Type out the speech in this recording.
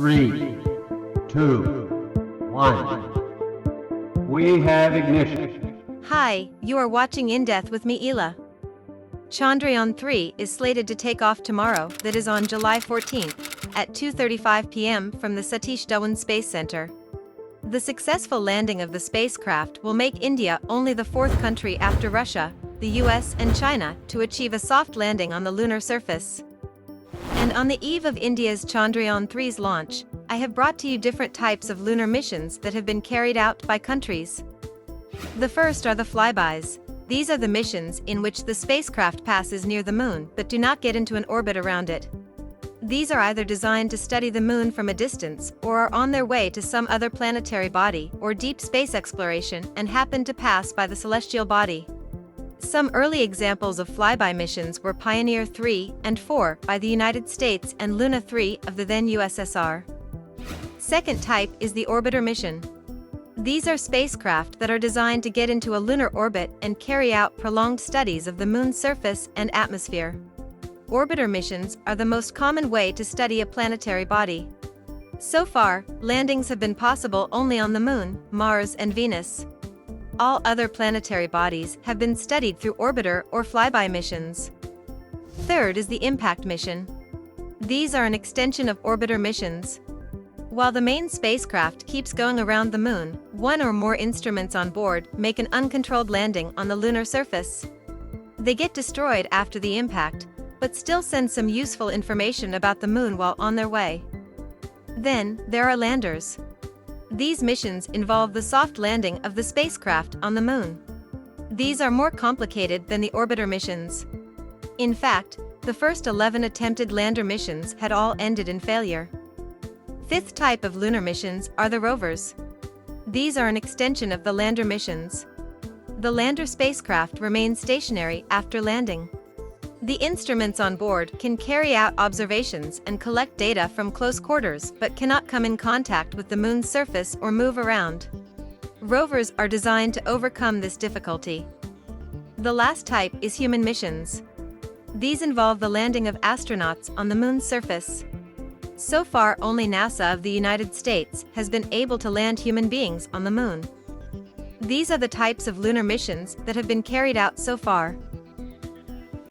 3, 2, 1. We have ignition. Hi, you are watching Indepth with me, ILA. Chandrayaan-3 is slated to take off tomorrow, that is on July 14th, at 2:35 p.m. from the Satish Dhawan Space Centre. The successful landing of the spacecraft will make India only the fourth country after Russia, the US and China to achieve a soft landing on the lunar surface. And on the eve of India's Chandrayaan-3's launch, I have brought to you different types of lunar missions that have been carried out by countries. The first are the flybys. These are the missions in which the spacecraft passes near the moon but do not get into an orbit around it. These are either designed to study the moon from a distance or are on their way to some other planetary body or deep space exploration and happen to pass by the celestial body. Some early examples of flyby missions were Pioneer 3 and 4 by the United States and Luna 3 of the then USSR. Second type is the orbiter mission. These are spacecraft that are designed to get into a lunar orbit and carry out prolonged studies of the moon's surface and atmosphere. Orbiter missions are the most common way to study a planetary body. So far, landings have been possible only on the Moon, Mars and Venus. All other planetary bodies have been studied through orbiter or flyby missions. Third is the impact mission. These are an extension of orbiter missions. While the main spacecraft keeps going around the moon, one or more instruments on board make an uncontrolled landing on the lunar surface. They get destroyed after the impact, but still send some useful information about the moon while on their way. Then, there are landers. These missions involve the soft landing of the spacecraft on the moon. These are more complicated than the orbiter missions. In fact, the first 11 attempted lander missions had all ended in failure. Fifth type of lunar missions are the rovers. These are an extension of the lander missions. The lander spacecraft remains stationary after landing. The instruments on board can carry out observations and collect data from close quarters but cannot come in contact with the moon's surface or move around. Rovers are designed to overcome this difficulty. The last type is human missions. These involve the landing of astronauts on the moon's surface. So far, only NASA of the United States has been able to land human beings on the moon. These are the types of lunar missions that have been carried out so far.